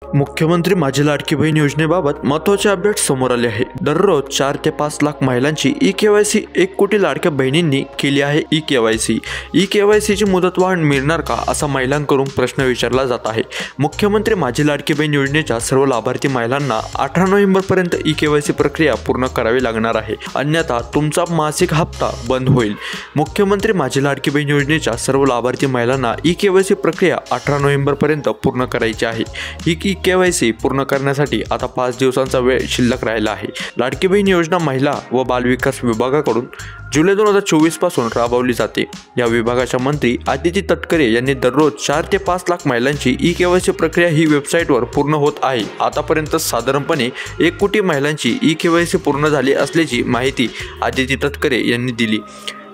मुख्यमंत्री माझी लाडकी बहीण योजनेबाबत महत्त्वाचे अपडेट समोर आले आहे। दररोज 4 ते 5 लाख महिलांची ई-केवायसी 1 कोटी लाडक्या बहिणींनी केली आहे। ई-केवायसीची मुदतवाढ मिळणार का असा महिलांकडून प्रश्न विचारला जात आहे। मुख्यमंत्री माझी लाडकी बहीण योजनेच्या सर्व लाभार्थी महिलांना 18 नोव्हेंबरपर्यंत ई-केवायसी प्रक्रिया पूर्ण करावी लागणार आहे, अन्यथा तुमचा मासिक हप्ता बंद होईल। मुख्यमंत्री माझी लाडकी बहीण योजनेच्या सर्व लाभार्थी महिलांना ई-केवायसी प्रक्रिया 18 नोव्हेंबरपर्यंत पूर्ण करायची आहे। ई-केवायसी पूर्ण करण्यासाठी आता 5 दिवसांचा वेळ शिल्लक राहिला आहे। लाडकी बहीण योजना महिला व बालविकास विभागाकडून जुलै 2024 पासून राबवली जाते। या विभागाच्या मंत्री आदिती तटकरे यांनी दररोज 4 ते 5 लाख महिलांची ई-केवायसी प्रक्रिया ही वेबसाईटवर पूर्ण होत आहे। आतापर्यंत साधारणपणे 1 कोटी महिलांची ई-केवायसी पूर्ण झाली असल्याची माहिती आदिती तटकरे यांनी दिली।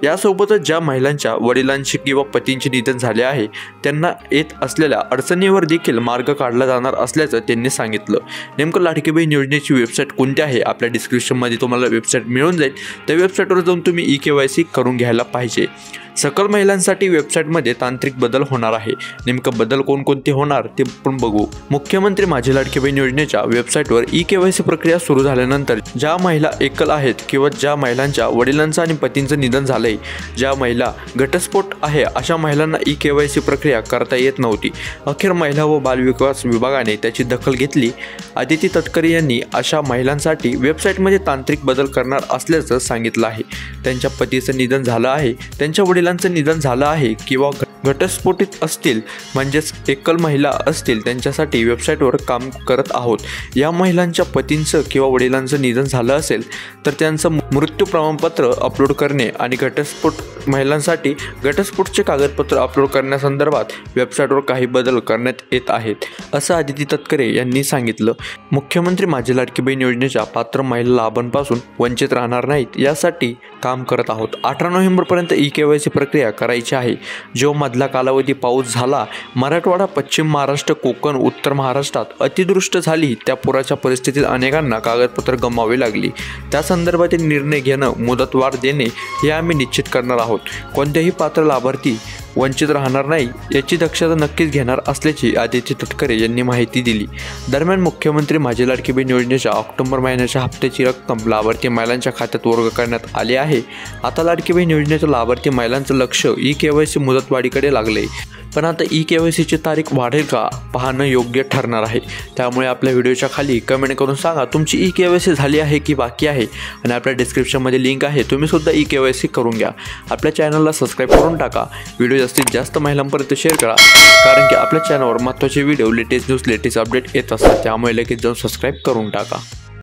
यासोबतच ज्या महिलांच्या वडिलांचे किंवा पतींचे निधन झाले आहे त्यांना येत असलेल्या अडचणीवर देखील मार्ग काढला जाणार असल्याचं त्यांनी सांगितलं। नेमकं लाडकी बहीण योजनेची वेबसाईट कोणती आहे आपल्या डिस्क्रिप्शनमध्ये तुम्हाला वेबसाईट मिळून जाईल। त्या वेबसाईटवर जाऊन तुम्ही ई-केवायसी करून घ्यायला पाहिजे। सकल महिलांसाठी वेबसाईटमध्ये तांत्रिक बदल होणार आहे। नेमकं बदल कोणकोणते होणार ते पण बघू। मुख्यमंत्री माझी लाडकी बहीण योजनेच्या वेबसाईटवर ई-केवायसी प्रक्रिया सुरू झाल्यानंतर ज्या महिला एकल आहेत किंवा ज्या महिलांच्या वडिलांचं आणि पतींचं निधन झालंय, ज्या महिला घटस्फोट आहे अशा महिलांना ई-केवायसी प्रक्रिया करता येत नव्हती। अखेर महिला व बालविकास विभागाने त्याची दखल घेतली। आदिती तटकरे यांनी अशा महिलांसाठी वेबसाईटमध्ये तांत्रिक बदल करणार असल्याचं सांगितलं आहे। त्यांच्या पतीचं निधन झालं आहे, त्यांच्या वडिलांचं निधन झालं आहे किंवा घटस्फोटित असतील म्हणजेच एकल महिला असतील त्यांच्यासाठी वेबसाईटवर काम करत आहोत। या महिलांच्या पतींचं किंवा वडिलांचं निधन झालं असेल तर त्यांचं मृत्यू प्रमाणपत्र अपलोड करणे आणि घटस्फोट महिलांसाठी घटस्फोटचे कागदपत्र अपलोड करण्यासंदर्भात वेबसाईटवर काही बदल करण्यात येत आहेत, असं आदिती तटकरे यांनी सांगितलं। मुख्यमंत्री माझी लाडकी बहीण योजनेच्या पात्र महिला लाभांपासून वंचित राहणार नाहीत यासाठी काम करत आहोत। 18 नोव्हेंबरपर्यंत ई-केवायसी प्रक्रिया करायची आहे। जो मधला कालावधी पाऊस झाला, मराठवाडा, पश्चिम महाराष्ट्र, कोकण, उत्तर महाराष्ट्रात अतिवृष्टी झाली, त्या पुराच्या परिस्थितीत अनेकांना कागदपत्र गमवावी लागली। त्या संदर्भातील निर्णय घेणं, मुदतवाढ देणे हे आम्ही निश्चित करणार आहोत। कोणत्याही पात्र लाभार्थी वंचित राहणार नाही याची दक्षता नक्कीच घेणार असल्याची आदिती तटकरे यांनी माहिती दिली। दरम्यान मुख्यमंत्री माझी लाडकी बहीण योजनेच्या ऑक्टोबर महिन्याच्या हप्त्याची रक्कम लाभार्थी महिलांच्या खात्यात वर्ग करण्यात आली आहे। आता लाडकी बहीण योजनेच्या लाभार्थी महिलांचं लक्ष ई-केवायसी मुदतवाढीकडे लागले, पण आता ई-केवायसीची तारीख वाढेल का पाहणं योग्य ठरणार आहे। त्यामुळे आपल्या व्हिडिओच्या खाली कमेंट करून सांगा तुमची ई-केवायसी झाली आहे की बाकी आहे, आणि आपल्या डिस्क्रिप्शनमध्ये लिंक आहे, तुम्ही सुद्धा ई-केवायसी करून घ्या। आपल्या चॅनलला सबस्क्राईब करून टाका। व्हिडिओ जास्तीत जास्त महिलांपर्यंत शेअर करा, कारण की आपल्या चॅनलवर महत्त्वाचे video, latest news, latest update येत असतात, त्यामुळे लगेच जाऊन सबस्क्राईब करून टाका।